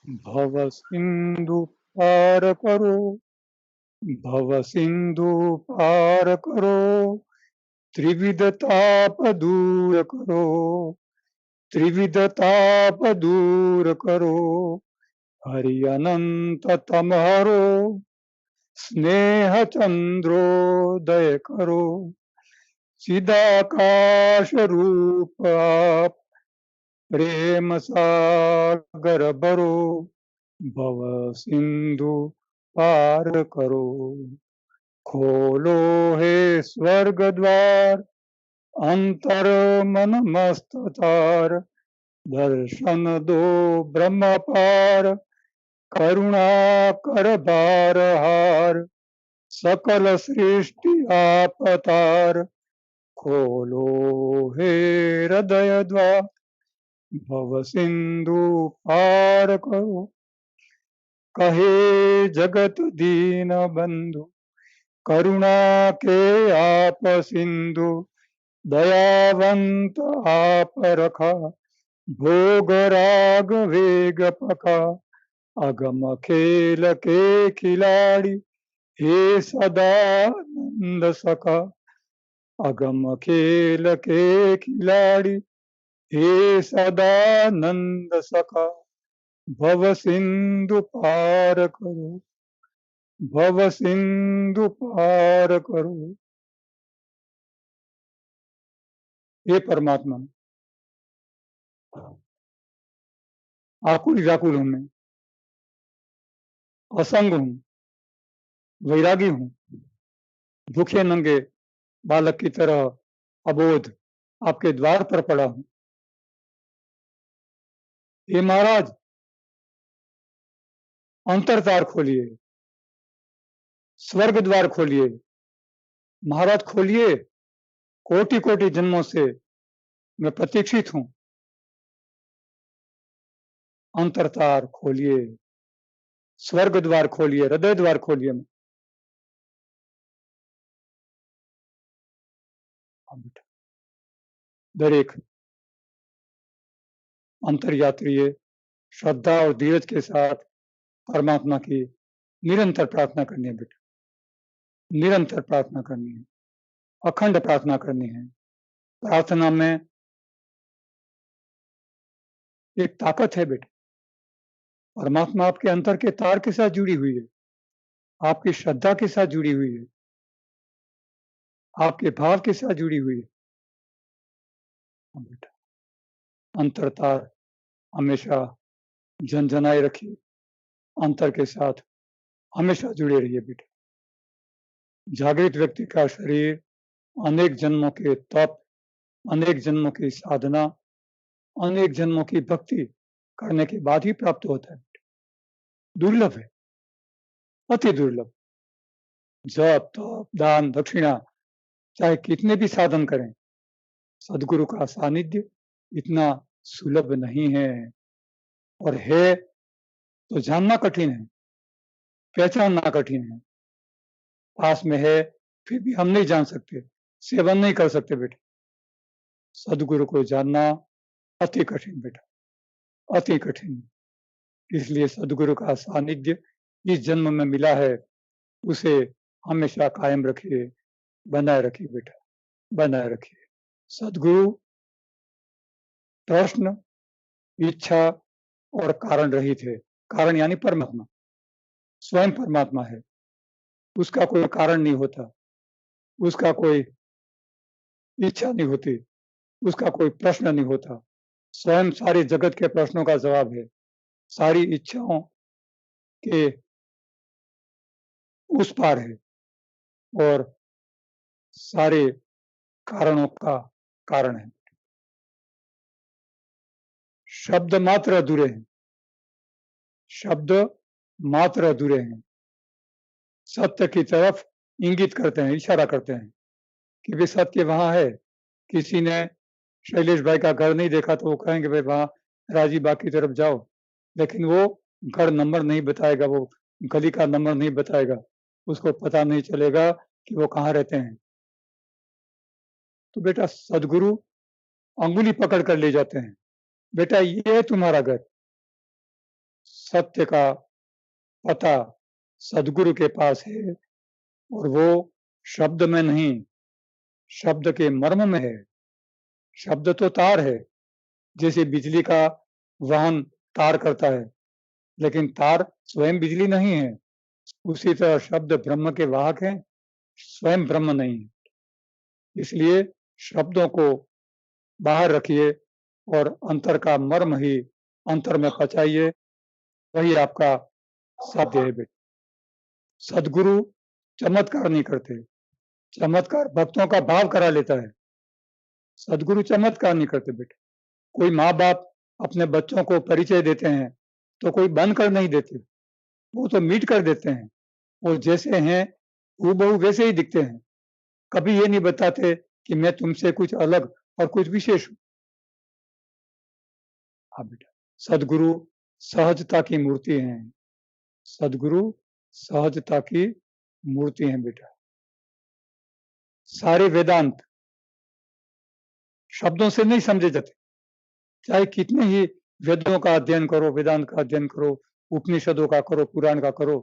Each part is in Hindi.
भव सिंधु पार करो, भव सिंधु पार करो, त्रिविध ताप दूर करो, त्रिविध ताप दूर करो, हरि अनंत तमहरो, स्नेह चंद्रोदय करो, चिदाकाश रूप आप, प्रेम सागर भरो, भव सिंधु पार करो। खोलो हे स्वर्ग द्वार, अंतर मन मस्त तार, दर्शन दो ब्रह्म पार, करुणा कर बार हार, सकल सृष्टि आप तार, खोलो हे हृदय द्वार, भव सिंधु पार करो। कहे जगत दीन बंधु, करुणा के आप सिंधु, दयावंत आप रखा, भोग राग वेग पका, अगम खेल के खिलाड़ी, हे सदानंद सखा, अगम खेल के खिलाड़ी, हे सदानंद सखा, भव सिंधु पार करो, भव सिंधु पार करो। हे परमात्मा, आकुल व्याकुल हूं मैं, असंग हूं, वैरागी हूं, भूखे नंगे बालक की तरह अबोध आपके द्वार पर पड़ा हूं। हे महाराज, अंतरद्वार खोलिए, स्वर्ग द्वार खोलिए, महाराज खोलिए। कोटि कोटि जन्मों से मैं प्रतीक्षित हूं, अंतरद्वार खोलिए, स्वर्ग द्वार खोलिए, हृदय द्वार खोलिए। दरेक अंतरयात्री श्रद्धा और धीरज के साथ परमात्मा की निरंतर प्रार्थना करनी है बेटा, निरंतर प्रार्थना करनी है, अखंड प्रार्थना करनी है। प्रार्थना में एक ताकत है बेटा। परमात्मा आपके अंतर के तार के साथ जुड़ी हुई है, आपकी श्रद्धा के साथ जुड़ी हुई है, आपके भाव के साथ जुड़ी हुई है। बेटा, अंतर तार हमेशा झनझनाए रखिए, अंतर के साथ हमेशा जुड़े रहिए बेटा। जागृत व्यक्ति का शरीर अनेक जन्मों के तप, अनेक जन्मों की साधना, अनेक जन्मों की भक्ति करने के बाद ही प्राप्त होता है। दुर्लभ है, अति दुर्लभ। जप तप दान दक्षिणा चाहे कितने भी साधन करें, सदगुरु का सानिध्य इतना सुलभ नहीं है, और है तो जानना कठिन है, पहचानना कठिन है। पास में है फिर भी हम नहीं जान सकते, सेवन नहीं कर सकते बेटा। सदगुरु को जानना अति कठिन बेटा, अति कठिन। इसलिए सदगुरु का सानिध्य इस जन्म में मिला है, उसे हमेशा कायम रखिए, बनाए रखिए बेटा, बनाए रखिए। सदगुरु प्रश्न, इच्छा और कारण रहित है। कारण यानी परमात्मा, स्वयं परमात्मा है, उसका कोई कारण नहीं होता, उसका कोई इच्छा नहीं होती, उसका कोई प्रश्न नहीं होता। स्वयं सारे जगत के प्रश्नों का जवाब है, सारी इच्छाओं के उस पार है, और सारे कारणों का कारण है। शब्द मात्र अधूरे हैं, शब्द मात्र अधूरे हैं, सत्य की तरफ इंगित करते हैं, इशारा करते हैं कि वे सत्य वहां है। किसी ने शैलेश भाई का घर नहीं देखा तो वो कहेंगे भाई वहां राजीव बाग की तरफ जाओ, लेकिन वो घर नंबर नहीं बताएगा, वो गली का नंबर नहीं बताएगा, उसको पता नहीं चलेगा कि वो कहाँ रहते हैं। तो बेटा सदगुरु अंगुली पकड़ कर ले जाते हैं, बेटा ये है तुम्हारा घर, सत्य का पता सदगुरु के पास है और वो शब्द में नहीं, शब्द के मर्म में है। शब्द तो तार है, जैसे बिजली का वहन तार करता है, लेकिन तार स्वयं बिजली नहीं है। उसी तरह शब्द ब्रह्म के वाहक हैं, स्वयं ब्रह्म नहीं है। इसलिए शब्दों को बाहर रखिए और अंतर का मर्म ही अंतर में पचाइए, वही आपका साध्य है बेटा। सदगुरु चमत्कार नहीं करते, चमत्कार भक्तों का भाव करा लेता है। सदगुरु चमत्कार नहीं करते बेटा। कोई माँ बाप अपने बच्चों को परिचय देते हैं तो कोई बन कर नहीं देते, वो तो मीट कर देते हैं। वो जैसे हैं हूबहू वैसे ही दिखते हैं। कभी ये नहीं बताते कि मैं तुमसे कुछ अलग और कुछ विशेष हूं। हाँ बेटा, सदगुरु सहजता की मूर्ति हैं। सदगुरु सहजता की मूर्ति हैं बेटा। सारे वेदांत शब्दों से नहीं समझे जाते। चाहे कितने ही वेदों का अध्ययन करो, वेदांत का अध्ययन करो, उपनिषदों का करो, पुराण का करो,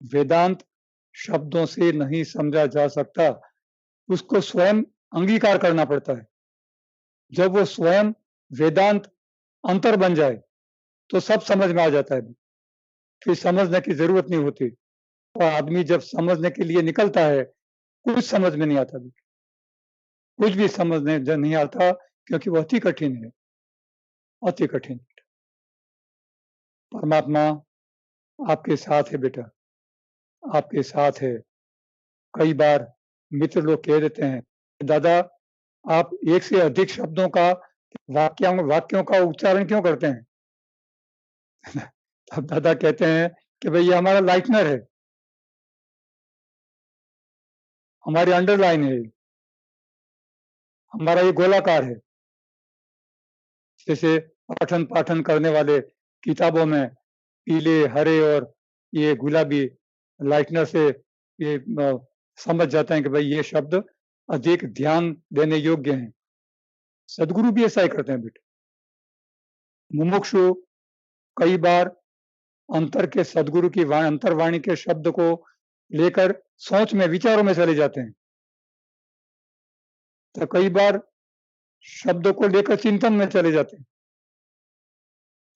वेदांत शब्दों से नहीं समझा जा सकता। उसको स्वयं अंगीकार करना पड़ता है। जब वो स्वयं वेदांत अंतर बन जाए तो सब समझ में आ जाता है। फिर समझने की जरूरत नहीं होती। और आदमी जब समझने के लिए निकलता है, कुछ समझ में नहीं आता, कुछ भी समझने नहीं आता, क्योंकि वो अति कठिन है, अति कठिन। परमात्मा आपके साथ है बेटा, आपके साथ है। कई बार मित्र लोग कह देते हैं, दादा आप एक से अधिक शब्दों का वाक्यों का उच्चारण क्यों करते हैं? तब दादा कहते हैं कि भाई ये हमारा लाइटनर है, हमारी अंडरलाइन है, हमारा ये गोलाकार है। जैसे पठन पाठन करने वाले किताबों में पीले, हरे और ये गुलाबी लाइटनर से ये समझ जाते हैं कि भाई ये शब्द अधिक ध्यान देने योग्य हैं। सदगुरु भी ऐसा ही करते हैं बेटे। मुमुक्षु कई बार अंतर के सदगुरु की अंतर्वाणी के शब्द को लेकर सोच में, विचारों में चले जाते हैं। तो कई बार शब्दों को लेकर चिंतन में चले जाते हैं।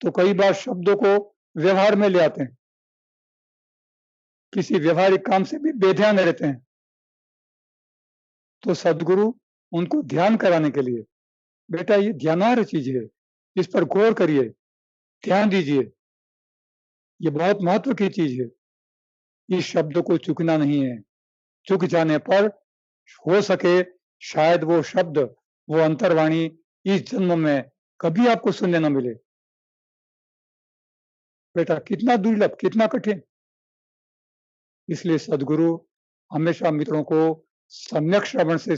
तो कई बार शब्दों को व्यवहार में ले आते हैं, किसी व्यवहारिक काम से भी बेध्यान रहते हैं। तो सदगुरु उनको ध्यान कराने के लिए, बेटा ये ध्यानार्ह चीज है, इस पर गौर करिए, ध्यान दीजिए, ये बहुत महत्व की चीज है। इस शब्द को चूकना नहीं है। चूक जाने पर हो सके शायद वो शब्द, वो अंतर्वाणी इस जन्म में कभी आपको सुनने न मिले। बेटा कितना दुर्लभ, कितना कठिन। इसलिए सदगुरु हमेशा मित्रों को सम्यक श्रवण से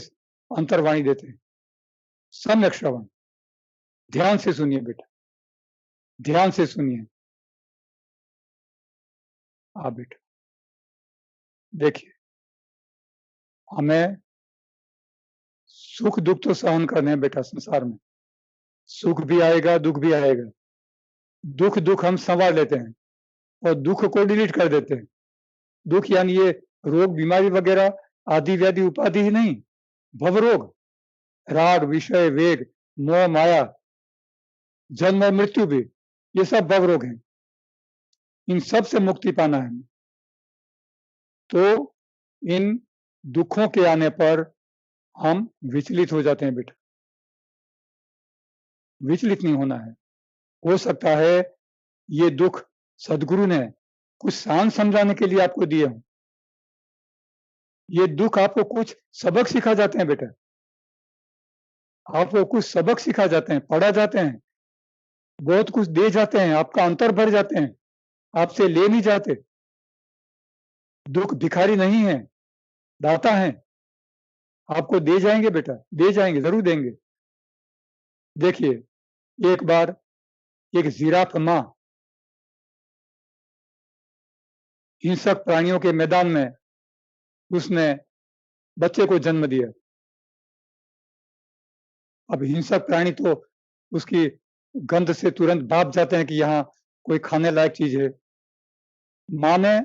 अंतर्वाणी देते हैं। सम्यक श्रवण, ध्यान से सुनिए बेटा, ध्यान से सुनिए। बेटा देखिए, हमें सुख दुख तो सहन करने हैं बेटा। संसार में सुख भी आएगा, दुख भी आएगा। दुख हम संवार लेते हैं और दुख को डिलीट कर देते हैं। दुख यानी ये रोग बीमारी वगैरह आदि व्याधि उपाधि ही नहीं, भवरोग, राग विषय वेग मोह माया, जन्म और मृत्यु भी, ये सब भवरोग हैं। इन सब से मुक्ति पाना है। तो इन दुखों के आने पर हम विचलित हो जाते हैं बेटा। विचलित नहीं होना है। हो सकता है ये दुख सदगुरु ने कुछ शांत समझाने के लिए आपको दिए हों। ये दुख आपको कुछ सबक सिखा जाते हैं बेटा, आपको कुछ सबक सिखा जाते हैं, पढ़ा जाते हैं, बहुत कुछ दे जाते हैं, आपका अंतर भर जाते हैं, आपसे ले नहीं जाते। दुख भिखारी नहीं है, दाता है। आपको दे जाएंगे बेटा, दे जाएंगे, जरूर देंगे। देखिए एक बार एक जिराफ मां हिंसक प्राणियों के मैदान में उसने बच्चे को जन्म दिया। अब हिंसक प्राणी तो उसकी गंध से तुरंत भाप जाते हैं कि यहाँ कोई खाने लायक चीज है, माँ ने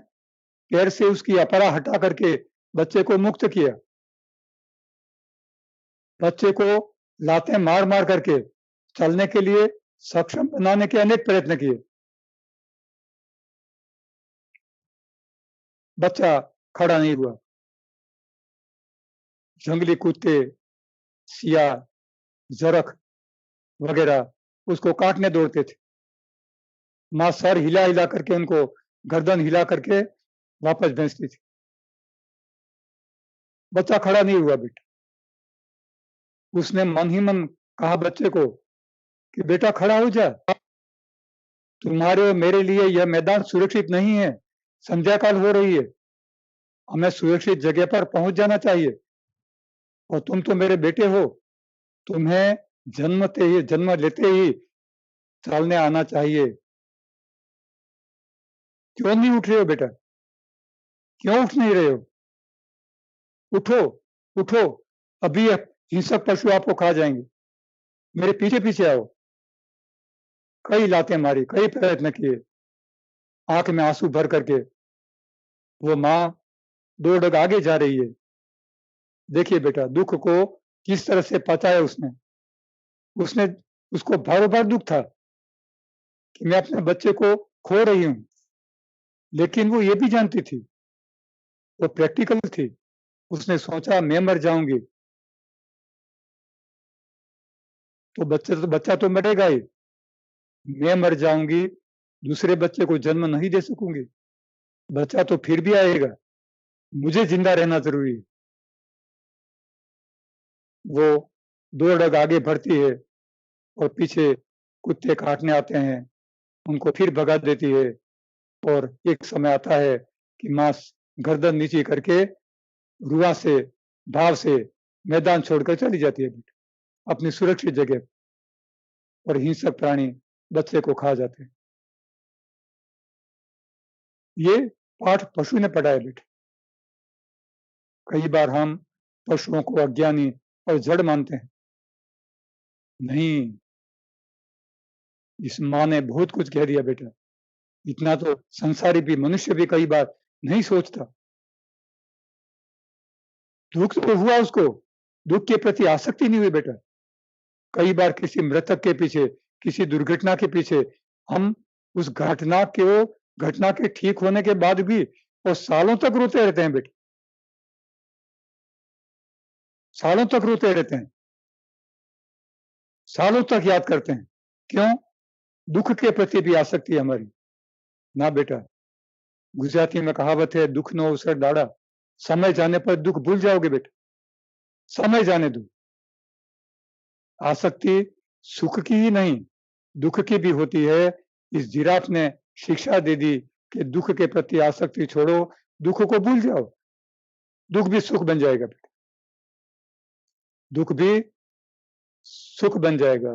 पैर से उसकी अपरा हटा करके बच्चे को मुक्त किया, बच्चे को लातें मार मार करके चलने के लिए सक्षम बनाने के अनेक प्रयत्न किए। बच्चा खड़ा नहीं हुआ। जंगली कुत्ते, सियार, जरख वगैरह उसको काटने दौड़ते थे। माँ सर हिला हिला करके उनको गर्दन हिला करके वापस भेजती थी। बच्चा खड़ा नहीं हुआ बेटा। उसने मन ही मन कहा बच्चे को कि बेटा खड़ा हो जा, तुम्हारे और मेरे लिए यह मैदान सुरक्षित नहीं है, संध्या काल हो रही है, हमें सुरक्षित जगह पर पहुंच जाना चाहिए, और तुम तो मेरे बेटे हो, तुम्हें जन्म लेते ही चलने आना चाहिए। क्यों नहीं उठ रहे हो बेटा? क्यों उठ नहीं रहे हो? उठो, उठो, अभी हिंसक पशु आपको खा जाएंगे, मेरे पीछे पीछे आओ। कई लातें मारी, कई प्रयत्न किए, आंख में आंसू भर करके वो माँ 2 डग आगे जा रही है। देखिए बेटा, दुख को किस तरह से पचाया उसने। उसको बारों बार दुख था कि मैं अपने बच्चे को खो रही हूं, लेकिन वो ये भी जानती थी, वो प्रैक्टिकल थी। उसने सोचा मैं मर जाऊंगी तो बच्चा तो मरेगा ही, मैं मर जाऊंगी, दूसरे बच्चे को जन्म नहीं दे सकूंगी, बच्चा तो फिर भी आएगा, मुझे जिंदा रहना जरूरी है। वो 2 डग आगे बढ़ती है और पीछे कुत्ते काटने आते हैं, उनको फिर भगा देती है, और एक समय आता है कि मां गर्दन नीचे करके रुआ से भाव से मैदान छोड़कर चली जाती है अपनी सुरक्षित जगह, और हिंसक प्राणी बच्चे को खा जाते हैं। ये पाठ पशु ने पढ़ा है बेटे। कई बार हम पशुओं को अज्ञानी और जड़ मानते हैं। नहीं, इस माँ ने बहुत कुछ कह दिया बेटा। इतना तो संसारी भी मनुष्य भी कई बार नहीं सोचता। दुख तो हुआ उसको, दुख के प्रति आसक्ति नहीं हुई बेटा। कई बार किसी मृतक के पीछे, किसी दुर्घटना के पीछे हम उस घटना के ठीक होने के बाद भी और सालों तक रोते रहते हैं बेटे, सालों तक रोते रहते हैं, सालों तक याद करते हैं। क्यों? दुख के प्रति भी आसक्ति है हमारी। ना बेटा, गुजराती में कहावत है, दुख नो अवसर दाड़ा, समय जाने पर दुख भूल जाओगे बेटा, समय जाने दो। आसक्ति सुख की ही नहीं, दुख की भी होती है। इस जिराफ ने शिक्षा दे दी कि दुख के प्रति आसक्ति छोड़ो, दुख को भूल जाओ, दुख भी सुख बन जाएगा बेटा, दुख भी सुख बन जाएगा।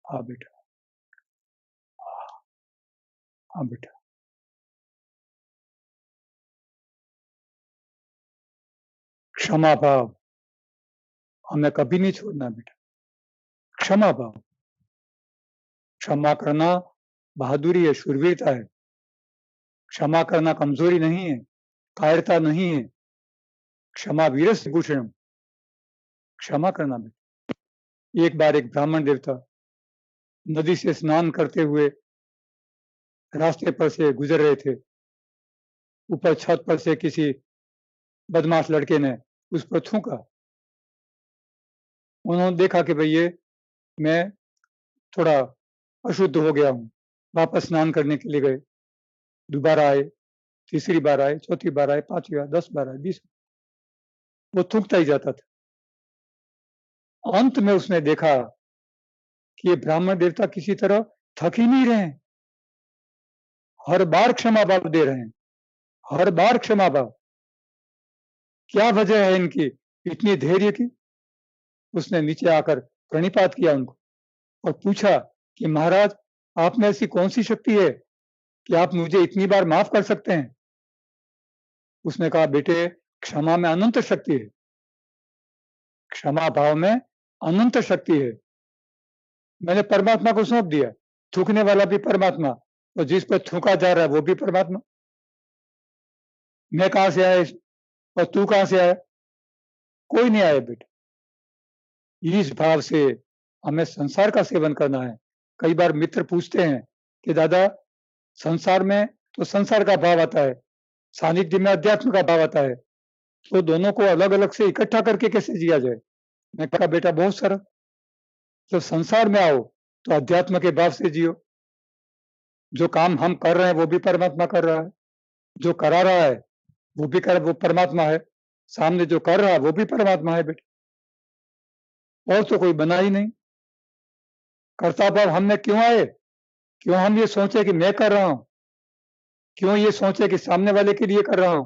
हाँ बेटा, हाँ बेटा। क्षमा भाव हमें कभी नहीं छोड़ना बेटा। क्षमा भाव, क्षमा करना बहादुरी है, शूरवीरता है। क्षमा करना कमजोरी नहीं है, कायरता नहीं है। क्षमा वीरस्य भूषणम, क्षमा करना बेटा। एक बार एक ब्राह्मण देवता नदी से स्नान करते हुए रास्ते पर से गुजर रहे थे। ऊपर छत पर से किसी बदमाश लड़के ने उस पर थूका। उन्होंने देखा कि भाई ये मैं थोड़ा अशुद्ध हो गया हूं, वापस स्नान करने के लिए गए। दोबारा आए, तीसरी बार आए, चौथी बार आए, 5वीं बार, 10 बार आए, 20, वो थूकता ही जाता था। अंत में उसने देखा कि ये ब्राह्मण देवता किसी तरह थक ही नहीं रहे हैं, हर बार क्षमा भाव दे रहे हैं, हर बार क्षमा भाव। क्या वजह है इनकी इतनी धैर्य की? उसने नीचे आकर प्रणिपात किया उनको और पूछा कि महाराज, आप में ऐसी कौन सी शक्ति है कि आप मुझे इतनी बार माफ कर सकते हैं? उसने कहा, बेटे, क्षमा में अनंत शक्ति है, क्षमा भाव में अनंत शक्ति है। मैंने परमात्मा को सौंप दिया, थूकने वाला भी परमात्मा और जिस पर थूका जा रहा है वो भी परमात्मा। मैं कहां से आया और तू कहां से आया? कोई नहीं आया बेटा। इस भाव से हमें संसार का सेवन करना है। कई बार मित्र पूछते हैं कि दादा, संसार में तो संसार का भाव आता है, सानिध्य में अध्यात्म का भाव आता है, तो दोनों को अलग अलग से इकट्ठा करके कैसे जिया जाए? मैं कहा बेटा बहुत सरल, जब संसार में आओ तो अध्यात्म के भाव से जियो। जो काम हम कर रहे हैं वो भी परमात्मा कर रहा है, जो करा रहा है वो परमात्मा है, सामने जो कर रहा है वो भी परमात्मा है बेटा। और तो कोई बना ही नहीं। कर्ता भाव हम में क्यों आए? क्यों हम ये सोचे कि मैं कर रहा हूं? क्यों ये सोचे कि सामने वाले के लिए कर रहा हूं?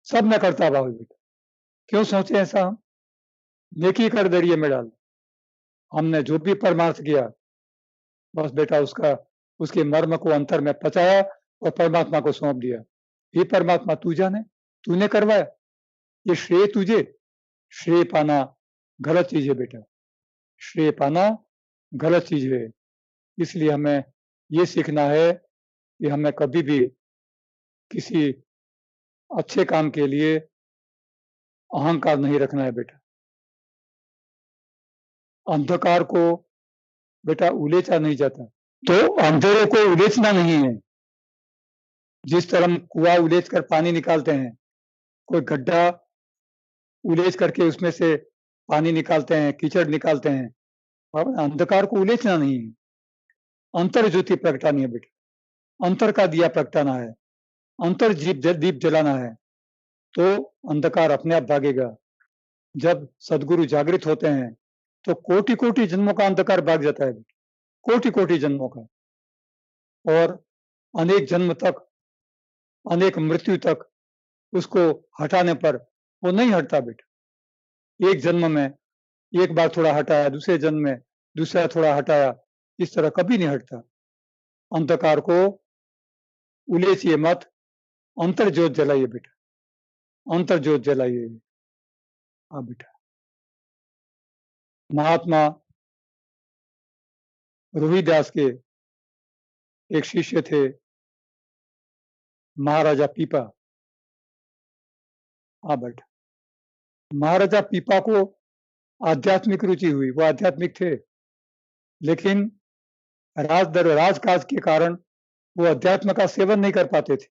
सब में कर्ता भाव है बेटा। क्यों सोचे ऐसा हम? नेकी कर दरिए में डाल। हमने जो भी परमार्थ किया बस बेटा उसके मर्म को अंतर में पचाया और परमात्मा को सौंप दिया। हे परमात्मा तू जाने, तूने करवाया, ये श्रेय तुझे। श्रेय पाना गलत चीज है बेटा, श्रेय पाना गलत चीज है। इसलिए हमें ये सीखना है कि हमें कभी भी किसी अच्छे काम के लिए अहंकार नहीं रखना है बेटा। अंधकार को बेटा उलेचा नहीं जाता, तो अंधेरे को उलेचना नहीं है। जिस तरह हम कुआं उलेच कर पानी निकालते हैं, कोई गड्ढा उलेच करके उसमें से पानी निकालते हैं, कीचड़ निकालते हैं, और अंधकार को उलेचना नहीं है। अंतर ज्योति प्रगटानी है बेटा, अंतर का दिया प्रगटाना है, अंतर दीप जलाना है, तो अंधकार अपने आप भागेगा। जब सदगुरु जागृत होते हैं तो कोटि कोटि जन्मों का अंधकार भाग जाता है, कोटि कोटि जन्मों का। और अनेक जन्म तक, अनेक मृत्यु तक उसको हटाने पर वो नहीं हटता बेटा। एक जन्म में एक बार थोड़ा हटाया, दूसरे जन्म में दूसरा थोड़ा हटाया, इस तरह कभी नहीं हटता। अंधकार को उलेचिए मत, अंतर ज्योत जलाइए बेटा, अंतर ज्योत जलाइए। हाँ बेटा। महात्मा रोहिदास के एक शिष्य थे महाराजा पीपा। हाँ बेटा। महाराजा पीपा को आध्यात्मिक रुचि हुई, वो आध्यात्मिक थे, लेकिन राजकाज के कारण वो अध्यात्म का सेवन नहीं कर पाते थे,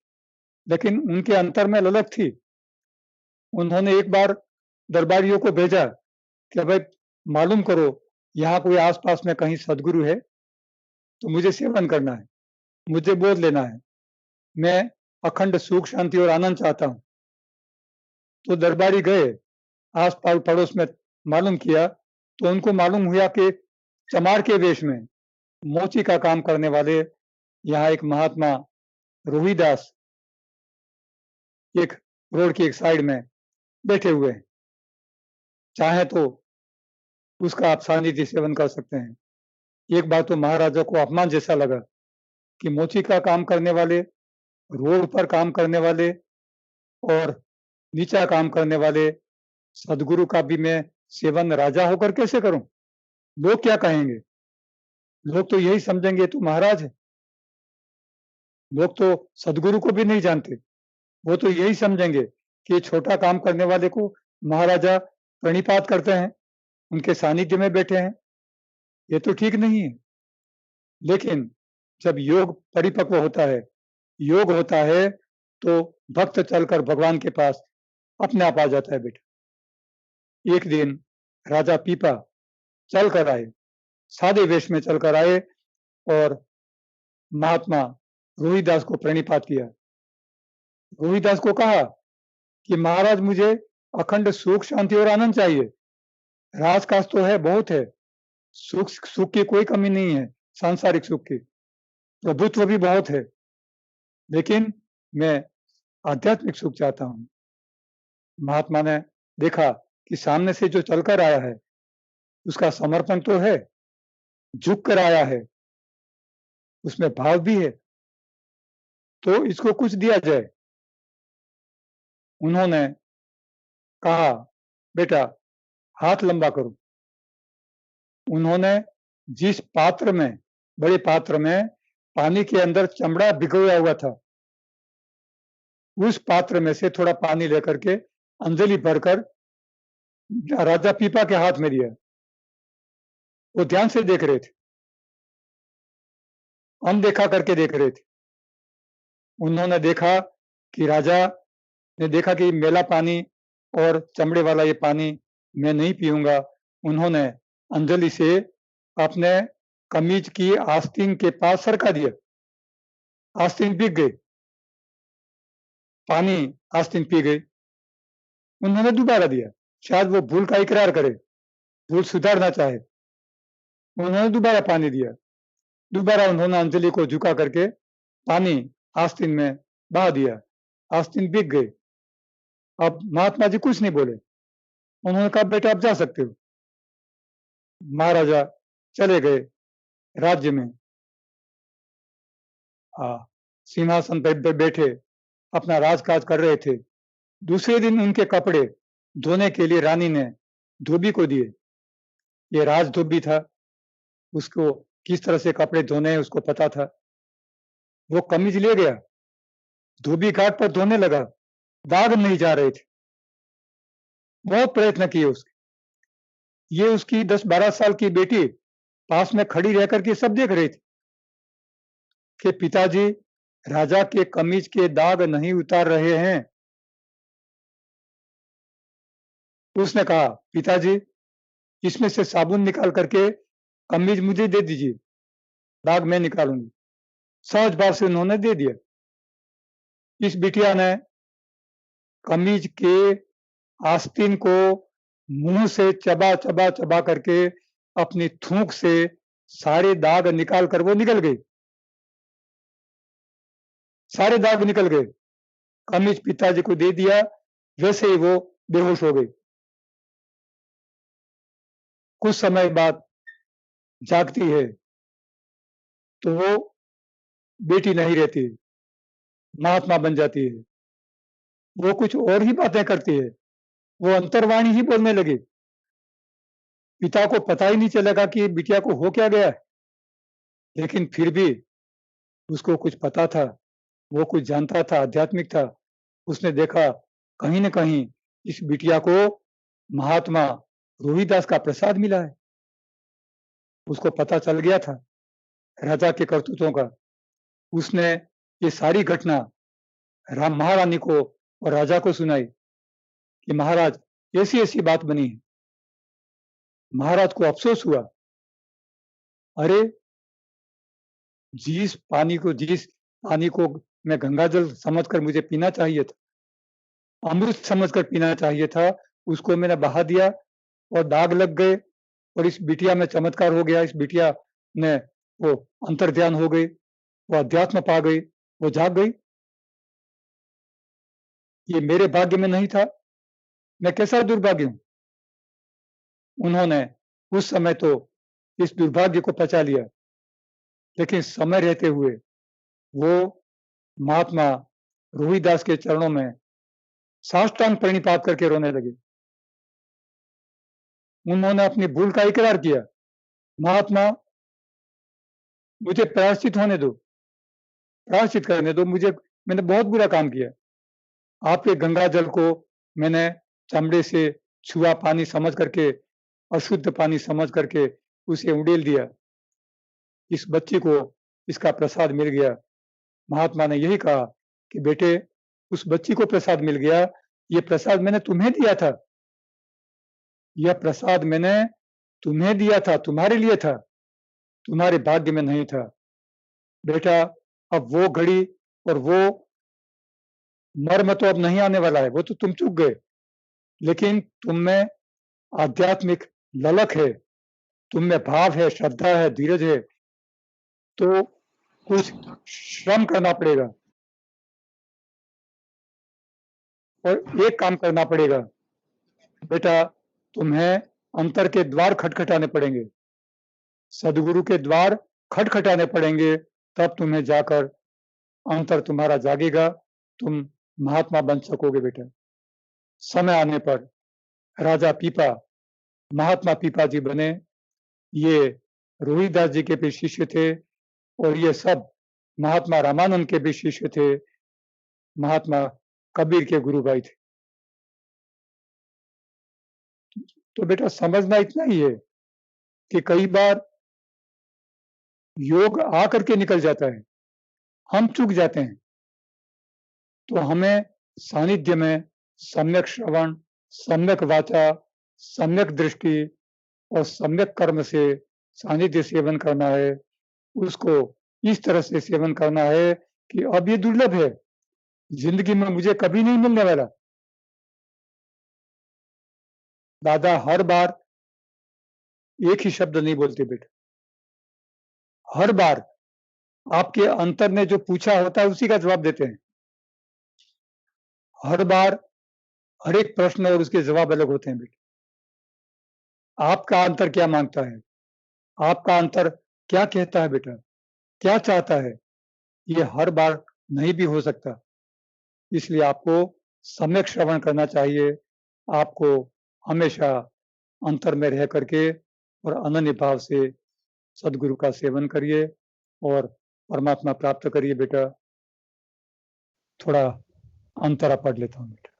लेकिन उनके अंतर में ललक थी। उन्होंने एक बार दरबारियों को भेजा कि भाई मालूम करो यहाँ कोई आसपास में कहीं सदगुरु है तो मुझे सेवन करना है, मुझे बोध लेना है, मैं अखंड सुख शांति और आनंद चाहता हूं। तो दरबारी गए, आस पास पड़ोस में मालूम किया तो उनको मालूम हुआ कि चमार के वेश में मोची का काम करने वाले यहाँ एक महात्मा रोहिदास एक रोड की एक साइड में बैठे हुए हैं, चाहे तो उसका आप सानिध्य सेवन कर सकते हैं। एक बार तो महाराजा को अपमान जैसा लगा कि मोची का काम करने वाले, रोड पर काम करने वाले और नीचा काम करने वाले सदगुरु का भी मैं सेवन राजा होकर कैसे करूं? लोग क्या कहेंगे? लोग तो यही समझेंगे तू महाराज है। लोग तो सदगुरु को भी नहीं जानते, वो तो यही समझेंगे कि छोटा काम करने वाले को महाराजा प्रणिपात करते हैं, उनके सानिध्य में बैठे हैं, ये तो ठीक नहीं है। लेकिन जब योग परिपक्व होता है, योग होता है, तो भक्त चलकर भगवान के पास अपने आप आ जाता है बेटा। एक दिन राजा पीपा चल कर आए, सादे वेश में चलकर आए और महात्मा रोहिदास को प्रणिपात किया। रोहिदास को कहा कि महाराज मुझे अखंड सुख शांति और आनंद चाहिए। राजकाज तो है, बहुत है, सुख की कोई कमी नहीं है, सांसारिक सुख की, प्रभुत्व भी बहुत है, लेकिन मैं आध्यात्मिक सुख चाहता हूं। महात्मा ने देखा कि सामने से जो चलकर आया है उसका समर्पण तो है, झुक कर आया है, उसमें भाव भी है, तो इसको कुछ दिया जाए। उन्होंने कहा बेटा हाथ लंबा करो। उन्होंने जिस पात्र में बड़े पात्र में पानी के अंदर चमड़ा भिगोया हुआ था। उस पात्र में से थोड़ा पानी लेकर के अंजलि भरकर राजा पीपा के हाथ में दिया। वो ध्यान से देख रहे थे, अनदेखा करके देख रहे थे। उन्होंने देखा कि राजा ने देखा कि मेला पानी और चमड़े वाला ये पानी मैं नहीं पीऊंगा। उन्होंने अंजलि से अपने कमीज की आस्तीन के पास सरका दिया। आस्तीन भीग गई, पानी आस्तीन पी गई। उन्होंने दोबारा दिया, शायद वो भूल का इकरार करे, भूल सुधारना चाहे। उन्होंने दोबारा पानी दिया, दोबारा उन्होंने अंजलि को झुका करके पानी आस्तीन में बहा दिया। आस्तीन भीग गई। अब महात्मा जी कुछ नहीं बोले। उन्होंने कहा, बेटा आप जा सकते हो। महाराजा चले गए राज्य में। सिंहासन पर बैठे अपना राजकाज कर रहे थे। दूसरे दिन उनके कपड़े धोने के लिए रानी ने धोबी को दिए। ये राज धोबी था, उसको किस तरह से कपड़े धोने हैं उसको पता था। वो कमीज ले गया, धोबी घाट पर धोने लगा, दाग नहीं जा रहे थे। बहुत प्रयत्न किए उसके। ये उसकी 10-12 साल की बेटी पास में खड़ी रह करके सब देख रही थी कि पिताजी राजा के कमीज के दाग नहीं उतार रहे हैं। उसने कहा, पिताजी इसमें से साबुन निकाल करके कमीज मुझे दे दीजिए, दाग मैं निकालूंगी। सहज भाव से उन्होंने दे दिया। इस बिटिया ने कमीज के आस्तीन को मुंह से चबा चबा चबा करके अपनी थूक से सारे दाग निकाल कर वो निकल गई। सारे दाग निकल गए। कमीज पिताजी को दे दिया, वैसे ही वो बेहोश हो गई। कुछ समय बाद जागती है तो वो बेटी नहीं रहती, महात्मा बन जाती है। वो कुछ और ही बातें करती है, वो अंतर्वाणी ही बोलने लगी। पिता को पता ही नहीं चलेगा कि बिटिया को हो क्या गया है, लेकिन फिर भी उसको कुछ पता था, वो कुछ जानता था, आध्यात्मिक था। उसने देखा कहीं न कहीं इस बिटिया को महात्मा रोहिदास का प्रसाद मिला है। उसको पता चल गया था राजा के करतूतों का। उसने ये सारी घटना राम महारानी को और राजा को सुनाई कि महाराज ऐसी-ऐसी बात बनी है। महाराज को अफसोस हुआ, अरे जिस पानी को मैं गंगा जल समझकर मुझे पीना चाहिए था, अमृत समझकर पीना चाहिए था, उसको मैंने बहा दिया और दाग लग गए और इस बिटिया में चमत्कार हो गया। इस बिटिया ने वो अंतर्ध्यान हो गई, वो अध्यात्म पा गई, वो जाग गई। ये मेरे भाग्य में नहीं था, मैं कैसा दुर्भाग्य हूं। उन्होंने उस समय तो इस दुर्भाग्य को पचा लिया, लेकिन समय रहते हुए वो महात्मा रोहिदास के चरणों में साष्टांग प्रणिपात करके रोने लगे। उन्होंने अपनी भूल का इकरार किया, महात्मा मुझे प्रायश्चित होने दो, प्रायश्चित करने दो मुझे, मैंने बहुत बुरा काम किया। आपके गंगा जल को मैंने चमड़े से छुआ पानी समझ करके, अशुद्ध पानी समझ करके उसे उड़ेल दिया। इस बच्ची को इसका प्रसाद मिल गया। महात्मा ने यही कहा कि बेटे उस बच्ची को प्रसाद मिल गया, ये प्रसाद मैंने तुम्हें दिया था, यह प्रसाद मैंने तुम्हें दिया था, तुम्हारे लिए था, तुम्हारे भाग्य में नहीं था। बेटा अब वो घड़ी और वो मर्म तो अब नहीं आने वाला है, वो तो तुम चूक गए, लेकिन तुम में आध्यात्मिक ललक है, तुम में भाव है, श्रद्धा है, धीरज है, तो कुछ श्रम करना पड़ेगा और एक काम करना पड़ेगा। बेटा तुम्हें अंतर के द्वार खटखटाने पड़ेंगे, सदगुरु के द्वार खटखटाने पड़ेंगे, तब तुम्हें जाकर अंतर तुम्हारा जागेगा, तुम महात्मा बन सकोगे बेटा। समय आने पर राजा पीपा महात्मा पीपा जी बने। ये रोहिदास जी के भी शिष्य थे और ये सब महात्मा रामानंद के भी शिष्य थे, महात्मा कबीर के गुरु भाई थे। तो बेटा समझना इतना ही है कि कई बार योग आकर के निकल जाता है, हम चूक जाते हैं, तो हमें सानिध्य में सम्यक श्रवण, सम्यक वाचा, सम्यक दृष्टि और सम्यक कर्म से सानिध्य सेवन करना है। उसको इस तरह से सेवन करना है कि अब ये दुर्लभ है, जिंदगी में मुझे कभी नहीं मिलने वाला। दादा हर बार एक ही शब्द नहीं बोलते बेटा, हर बार आपके अंतर ने जो पूछा होता है उसी का जवाब देते हैं। हर बार हर एक प्रश्न और उसके जवाब अलग होते हैं बेटा। आपका अंतर क्या मांगता है, आपका अंतर क्या कहता है बेटा, क्या चाहता है, ये हर बार नहीं भी हो सकता। इसलिए आपको सम्यक श्रवण करना चाहिए। आपको हमेशा अंतर में रह करके और अनन्य भाव से सदगुरु का सेवन करिए और परमात्मा प्राप्त करिए बेटा। थोड़ा अंतरा पढ़ लेता हूं बेटा।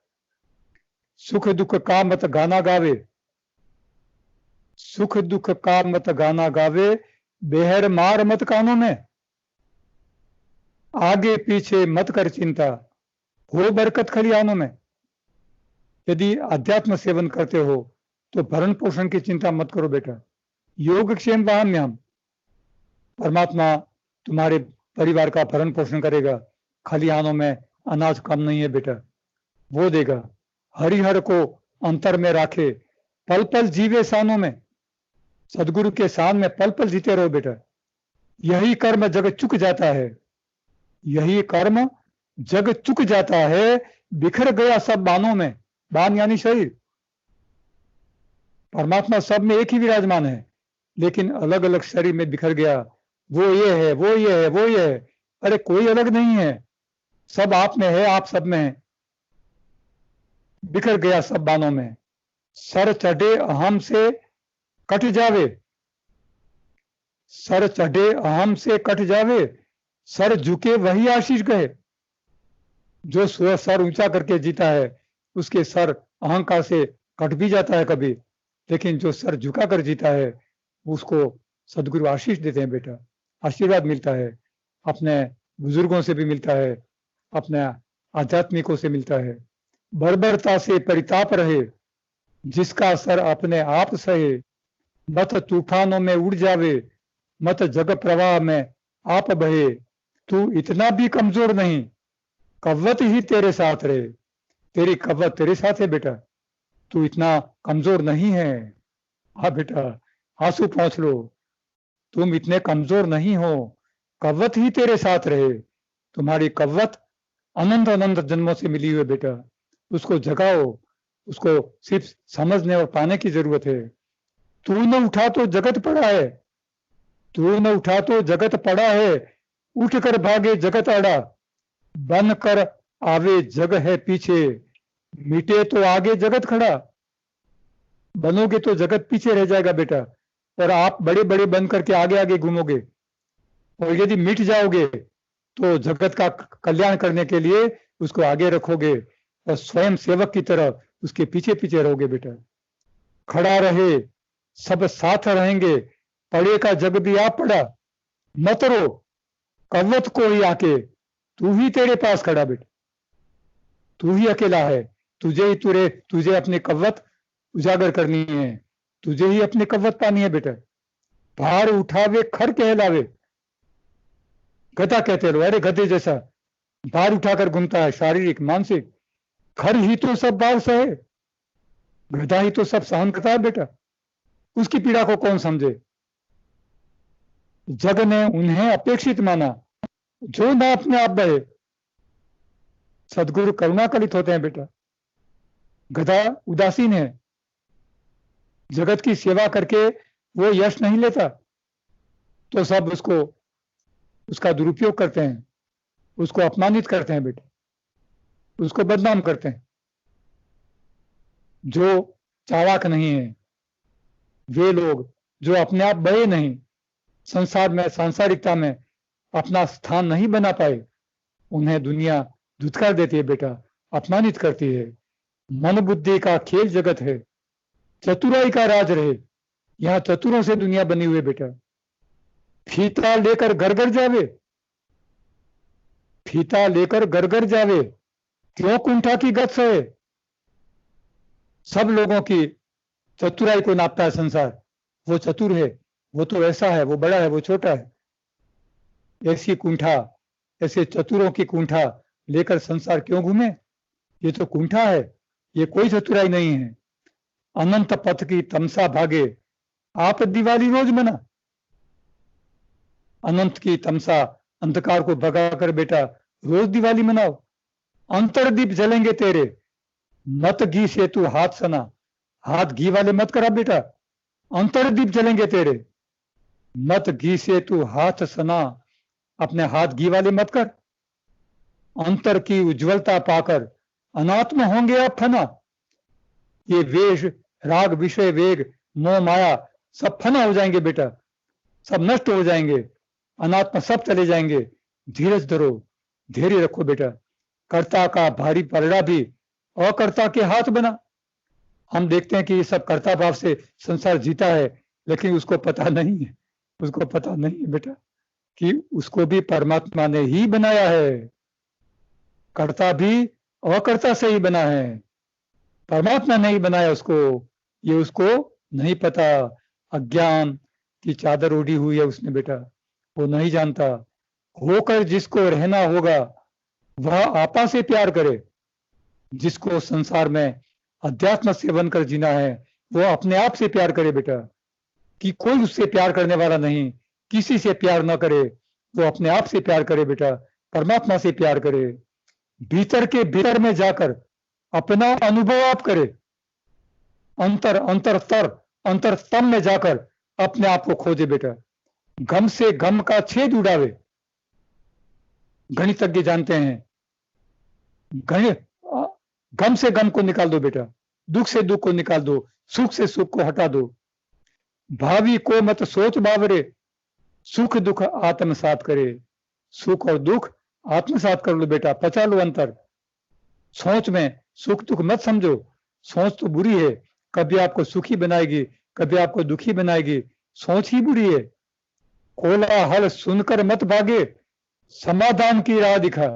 सुख दुख का मत गाना गावे, सुख दुख का मत गाना गावे, बेहर मार मत कानों में, आगे पीछे मत कर चिंता, हो बरकत खलिहानों में। यदि अध्यात्म सेवन करते हो तो भरण पोषण की चिंता मत करो बेटा। योगक्षेम वाहम्यहम्, परमात्मा तुम्हारे परिवार का भरण पोषण करेगा। खलिहानों में अनाज कम नहीं है बेटा, वो देगा। हरिहर को अंतर में राखे, पल पल जीवे सानों में। सदगुरु के साथ में पल पल जीते रहो बेटा। यही कर्म जग चुक जाता है, यही कर्म जग चुक जाता है, बिखर गया सब बानों में। बान यानी शरीर। परमात्मा सब में एक ही विराजमान है, लेकिन अलग अलग शरीर में बिखर गया। वो ये है, वो ये है, वो ये है। अरे कोई अलग नहीं है, सब आप में है, आप सब में है। बिखर गया सब बानों में। सर चढ़े अहम से कट जावे, सर चढ़े अहम से कट जावे, सर झुके वही आशीष गए। जो सर ऊंचा करके जीता है उसके सर अहंकार से कट भी जाता है कभी, लेकिन जो सर झुका कर जीता है उसको सदगुरु आशीष देते हैं बेटा। आशीर्वाद मिलता है, अपने बुजुर्गों से भी मिलता है, अपने आध्यात्मिकों से मिलता है। बर्बरता से परिताप रहे, जिसका सर अपने आप सहे, मत तूफानों में उड़ जावे, मत जग प्रवाह में आप बहे। तू इतना भी कमजोर नहीं, कव्वत ही तेरे साथ रहे। तेरी कव्वत तेरे साथ है बेटा, तू इतना कमजोर नहीं है। हाँ बेटा, आंसू पहुंच लो, तुम इतने कमजोर नहीं हो, कव्वत ही तेरे साथ रहे। तुम्हारी कव्वत अनंत अनंत जन्मों से मिली हुई बेटा, उसको जगाओ, उसको सिर्फ समझने और पाने की जरूरत है। तू न उठा तो जगत पड़ा है, तू न उठा तो जगत पड़ा है, उठ कर भागे जगत अड़ा, बन कर आवे जग है पीछे, मिटे तो आगे जगत खड़ा। बनोगे तो जगत पीछे रह जाएगा बेटा, और आप बड़े बड़े बन करके आगे आगे घूमोगे। और यदि मिट जाओगे तो जगत का कल्याण करने के लिए उसको आगे रखोगे और स्वयं सेवक की तरह उसके पीछे पीछे रहोगे बेटा। खड़ा रहे सब साथ रहेंगे, पड़े का जग भी आप पड़ा, मत रो कव्वत को ही आके, तू ही तेरे पास खड़ा बेटा, तू ही अकेला है। तुझे ही तुझे अपनी कव्वत उजागर करनी है, तुझे ही अपनी कव्वत पानी है बेटा। भार उठावे खर कहलावे, गधा कहते लो, अरे गधे जैसा भार उठाकर घूमता है, शारीरिक मानसिक। खर ही तो सब भार सहे, गधा ही तो सब सहन करता है बेटा, उसकी पीड़ा को कौन समझे। जग ने उन्हें अपेक्षित माना, जो ना अपने आप बढ़े। सदगुरु करुणा कलित होते हैं बेटा, गधा उदासीन है, जगत की सेवा करके वो यश नहीं लेता, तो सब उसको उसका दुरुपयोग करते हैं, उसको अपमानित करते हैं बेटा, उसको बदनाम करते हैं। जो चालाक नहीं है, वे लोग जो अपने आप बड़े नहीं, संसार में, सांसारिकता में अपना स्थान नहीं बना पाए, उन्हें दुनिया धुतकार देती है बेटा, अपमानित करती है। मन बुद्धि का खेल जगत है, चतुराई का राज रहे, यहाँ चतुरों से दुनिया बनी हुई है बेटा। फीता लेकर घर घर जावे, फीता लेकर घर घर जावे, क्यों कुंठा की गत सहे। सब लोगों की चतुराई को नापता है संसार, वो चतुर है, वो तो ऐसा है, वो बड़ा है, वो छोटा है। ऐसी कुंठा, ऐसे चतुरों की कुंठा लेकर संसार क्यों घूमे? ये तो कुंठा है, ये कोई चतुराई नहीं है। अनंत पथ की तमसा भागे, आप दिवाली रोज मना। अनंत की तमसा, अंधकार को भगाकर बेटा रोज दिवाली मनाओ। अंतरदीप जलेंगे तेरे, मत घी से तू हाथ सना। हाथ घी वाले मत करा बेटा, अंतरदीप जलेंगे तेरे, मत घी से तू हाथ सना। अपने हाथ घी वाले मत कर। अंतर की उज्जवलता पाकर अनात्म होंगे आप फना। ये वेश, राग, विषय, वेग, मोह, माया सब फना हो जाएंगे बेटा, सब नष्ट हो जाएंगे, अनात्मा सब चले जाएंगे। धीरज धरो, धैर्य रखो बेटा। कर्ता का भारी पलड़ा भी अकर्ता के हाथ बना। हम देखते हैं कि ये सब कर्ता भाव से संसार जीता है, लेकिन उसको पता नहीं है, उसको पता नहीं है बेटा कि उसको भी परमात्मा ने ही बनाया है। कर्ता भी अकर्ता से ही बना है, परमात्मा ने ही बनाया उसको, ये उसको नहीं पता। अज्ञान की चादर ओढ़ी हुई है उसने बेटा, वो नहीं जानता। होकर जिसको रहना होगा वह आपा से प्यार करे। जिसको संसार में अध्यात्म से बनकर जीना है वो अपने आप से प्यार करे बेटा, कि कोई उससे प्यार करने वाला नहीं, किसी से प्यार ना करे, वो अपने आप से प्यार करे बेटा, परमात्मा से प्यार करे। भीतर के भीतर में जाकर अपना अनुभव आप करे। अंतरतम में जाकर अपने आप को खोजे बेटा। गम से गम का छेद उड़ावे। गणितज्ञ जानते हैं, गम से गम को निकाल दो बेटा, दुख से दुख को निकाल दो, सुख से सुख को हटा दो। भावी को मत सोच बावरे, सुख दुख आत्मसात करे। सुख और दुख आत्मसात कर लो बेटा, पचा लो अंतर। सोच में सुख दुख मत समझो, सोच तो बुरी है, कभी आपको सुखी बनाएगी, कभी आपको दुखी बनाएगी, सोच ही बुरी है। कोलाहल सुनकर मत भागे, समाधान की राह दिखा।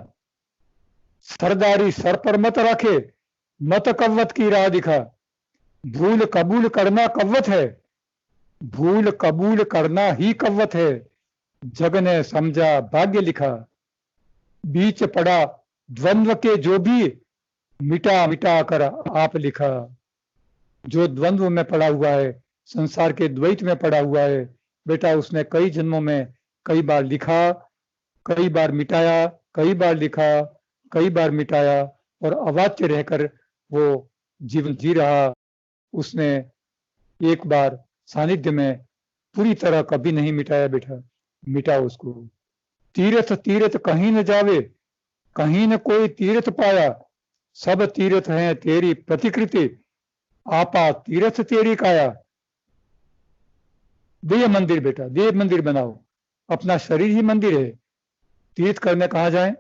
सरदारी सर पर मत रखे, मत कव्वत की राह दिखा। भूल कबूल करना कव्वत है, भूल कबूल करना ही कव्वत है। जग ने समझा भाग्य लिखा। बीच पड़ा द्वंद्व के जो भी, मिटा मिटा कर आप लिखा। जो द्वंद्व में पड़ा हुआ है, संसार के द्वैत में पड़ा हुआ है बेटा, उसने कई जन्मों में कई बार लिखा, कई बार मिटाया, कई बार लिखा, कई बार मिटाया, और अवाच्य रहकर वो जीवन जी रहा। उसने एक बार सानिध्य में पूरी तरह कभी नहीं मिटाया बेटा, मिटा उसको। तीर्थ तीर्थ कहीं न जावे, कहीं न कोई तीर्थ पाया। सब तीर्थ हैं तेरी प्रतिकृति, आपा तीर्थ तेरी काया। देह मंदिर बेटा, देह मंदिर बनाओ, अपना शरीर ही मंदिर है। तीर्थ करने कहाँ जाए?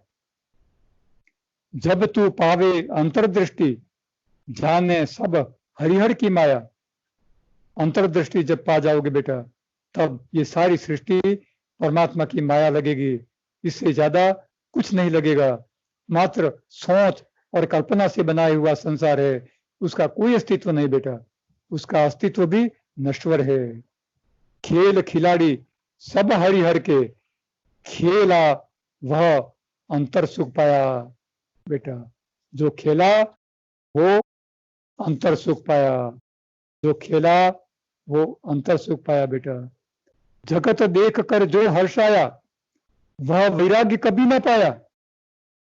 जब तू पावे अंतर्दृष्टि, जाने सब हरिहर की माया। अंतर्दृष्टि जब पा जाओगे बेटा, तब ये सारी सृष्टि परमात्मा की माया लगेगी, इससे ज्यादा कुछ नहीं लगेगा। मात्र सोच और कल्पना से बनाया हुआ संसार है, उसका कोई अस्तित्व नहीं बेटा, उसका अस्तित्व भी नश्वर है। खेल खिलाड़ी सब हरिहर के, खेला वह अंतर सुख पाया बेटा। जो खेला वो अंतर सुख पाया, जो खेला वो अंतर सुख पाया बेटा। जगत देख कर जो हर्षाया, वह वैराग्य कभी ना पाया।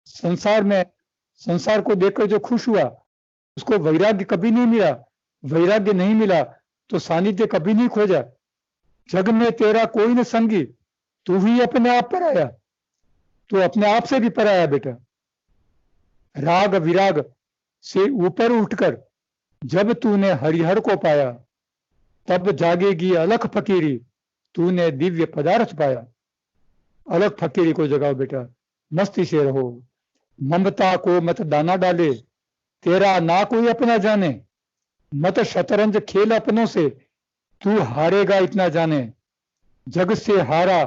संसार में, संसार को देखकर जो खुश हुआ, उसको वैराग्य कभी नहीं मिला। वैराग्य नहीं मिला तो सानिध्य कभी नहीं खोजा। जग में तेरा कोई न संगी, तू ही अपने आप पर आया, तू अपने आप से भी पर आया बेटा। राग विराग से ऊपर उठकर जब तूने हरिहर को पाया, तब जागेगी अलख फकीरी, तूने दिव्य पदार्थ पाया। अलग फकीरी को जगाओ बेटा, मस्ती से रहो। ममता को मत दाना डाले, तेरा ना कोई अपना जाने। मत शतरंज खेल अपनों से, तू हारेगा इतना जाने। जग से हारा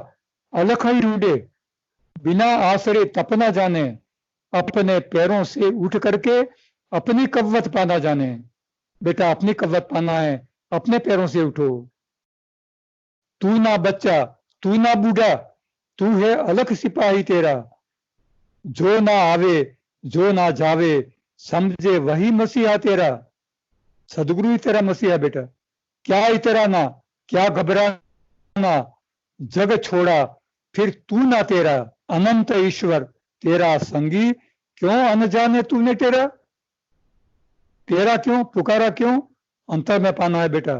अलख ही ढूंढे, बिना आसरे तपना जाने। अपने पैरों से उठ करके अपनी कव्वत पाना जाने। बेटा अपनी कव्वत पाना है, अपने पैरों से उठो। तू ना बच्चा, तू ना बूढ़ा, तू है अलख सिपाही तेरा। जो ना आवे, जो ना जावे, समझे वही मसीहा तेरा। सदगुरु ही तेरा मसीहा बेटा। क्या इतराना, क्या घबराना, जग छोड़ा फिर तू ना तेरा। अनंत ईश्वर तेरा संगी, क्यों अनजाने तूने तेरा। तेरा क्यों पुकारा क्यों, अंतर में पाना है बेटा।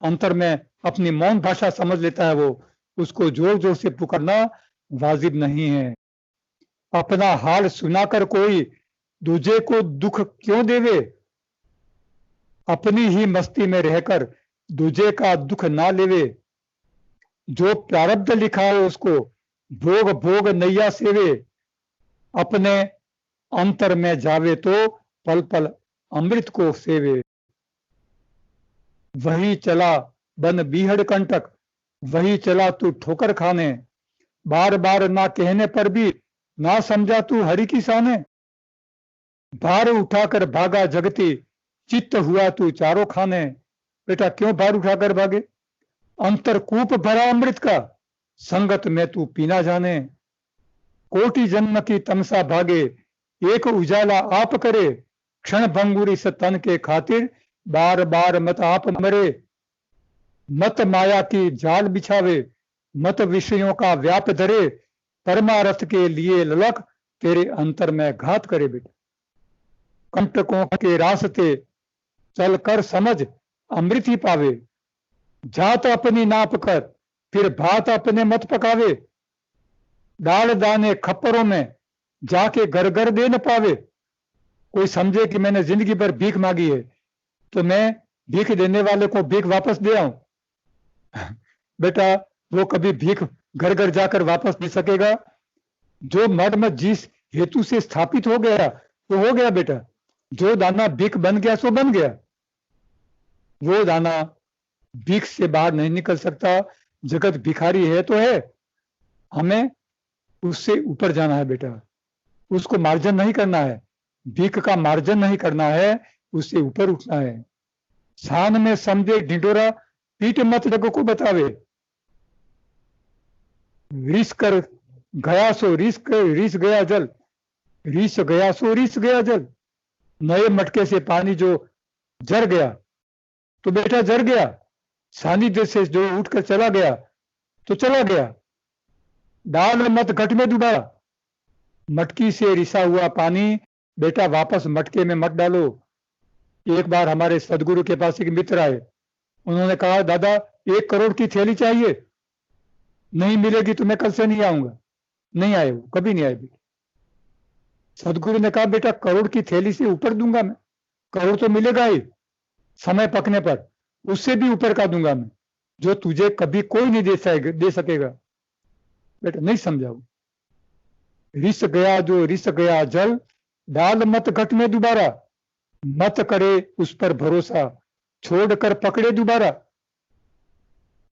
अंतर में अपनी मौन भाषा समझ लेता है वो, उसको जोर जोर से पुकारना वाजिब नहीं है। अपना हाल सुनाकर कोई दूजे को दुख क्यों देवे। अपनी ही मस्ती में रहकर दूजे का दुख ना लेवे। जो प्रारब्ध लिखा है उसको भोग भोग नैया सेवे। अपने अंतर में जावे तो पल पल अमृत को सेवे। वही चला बन बीहड़ कंटक, वही चला तू ठोकर खाने। बार बार ना कहने पर भी ना समझा तू हरि की शाने। भार उठाकर भागा जगती, चित्त हुआ तू चारों खाने। बेटा क्यों भार उठाकर भागे। अंतर कूप भरा अमृत का, संगत में तू पीना जाने। कोटि जन्म की तमसा भागे, एक उजाला आप करे। क्षण भंगुर इस तन के खातिर, बार बार मत आप मरे। मत माया की जाल बिछावे, मत विषयों का व्याप धरे। परमारथ के लिए ललक, तेरे अंतर में घात करे बेटा। कंटकों के रास्ते चल कर समझ, अमृत ही पावे। जात अपनी नाप कर, फिर भात अपने मत पकावे। डाल दाने खप्परों में, जाके घर घर दे न पावे। कोई समझे कि मैंने जिंदगी भर भीख मांगी है, तो मैं भीख देने वाले को भीख वापस दे आऊं। बेटा वो कभी भीख घर घर जाकर वापस दे सकेगा। जो मर्म जिस हेतु से स्थापित हो गया वो हो गया बेटा। जो दाना भीख बन गया सो बन गया। वो दाना भीख से बाहर नहीं निकल सकता। जगत भिखारी है तो है, हमें उससे ऊपर जाना है बेटा। उसको मार्जन नहीं करना है, भीख का मार्जन नहीं करना है, उससे ऊपर उठना है। शान में समझे ढिंडोरा, पीठ मत जग को बतावे। रिस कर गया सो रिस गया जल, रिस गया सो रिस गया जल। नए मटके से पानी जो जर गया तो बेटा जर गया। सानिध्य से जो उठकर चला गया तो चला गया। डाल मत घट में दोबारा। मटकी से रिसा हुआ पानी बेटा वापस मटके में मत डालो। एक बार हमारे सदगुरु के पास एक मित्र आए, उन्होंने कहा दादा 1 करोड़ की थैली चाहिए, नहीं मिलेगी तो मैं कल से नहीं आऊंगा। नहीं आए, वो कभी नहीं आए बेटा। सदगुरु ने कहा बेटा करोड़ की थैली से ऊपर दूंगा मैं, करोड़ तो मिलेगा ही समय पकने पर, उससे भी ऊपर का दूंगा मैं, जो तुझे कभी कोई नहीं दे सकेगा। बेटा नहीं समझा वो। रिस गया जो रिस गया जल, डाल मत घट में दोबारा। मत करे उस पर भरोसा, छोड़कर पकड़े दोबारा।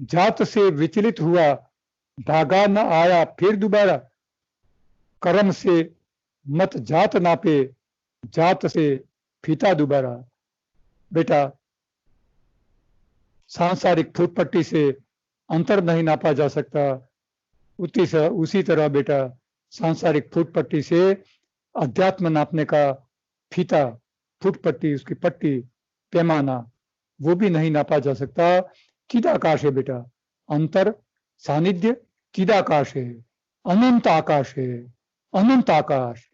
जात से विचलित हुआ, भागा न आया फिर दोबारा। कर्म से मत जात नापे, जात से फीता दोबारा। बेटा सांसारिक फुटपट्टी से अंतर नहीं नापा जा सकता, उसी तरह बेटा सांसारिक फुटपट्टी से अध्यात्म नापने का फीता, फुटपट्टी, उसकी पट्टी, पैमाना, वो भी नहीं नापा जा सकता। चिदाकाश है बेटा। अंतर सानिध्य चिदाकाश है, अनंत आकाश है, अनंत आकाश।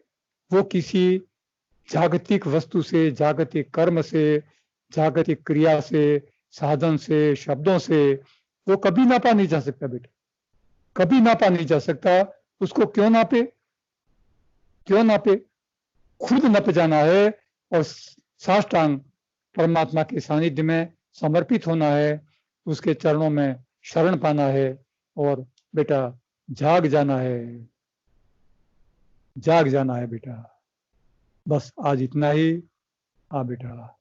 वो किसी जागतिक वस्तु से, जागतिक कर्म से, जागतिक क्रिया से, साधन से, शब्दों से वो कभी नापा नहीं जा सकता बेटा, कभी नापा नहीं जा सकता। उसको क्यों नापे, क्यों नापे। खुद नप जाना है और साष्टांग परमात्मा के सानिध्य में समर्पित होना है, उसके चरणों में शरण पाना है और बेटा जाग जाना है, जाग जाना है बेटा। बस आज इतना ही। हाँ बेटा।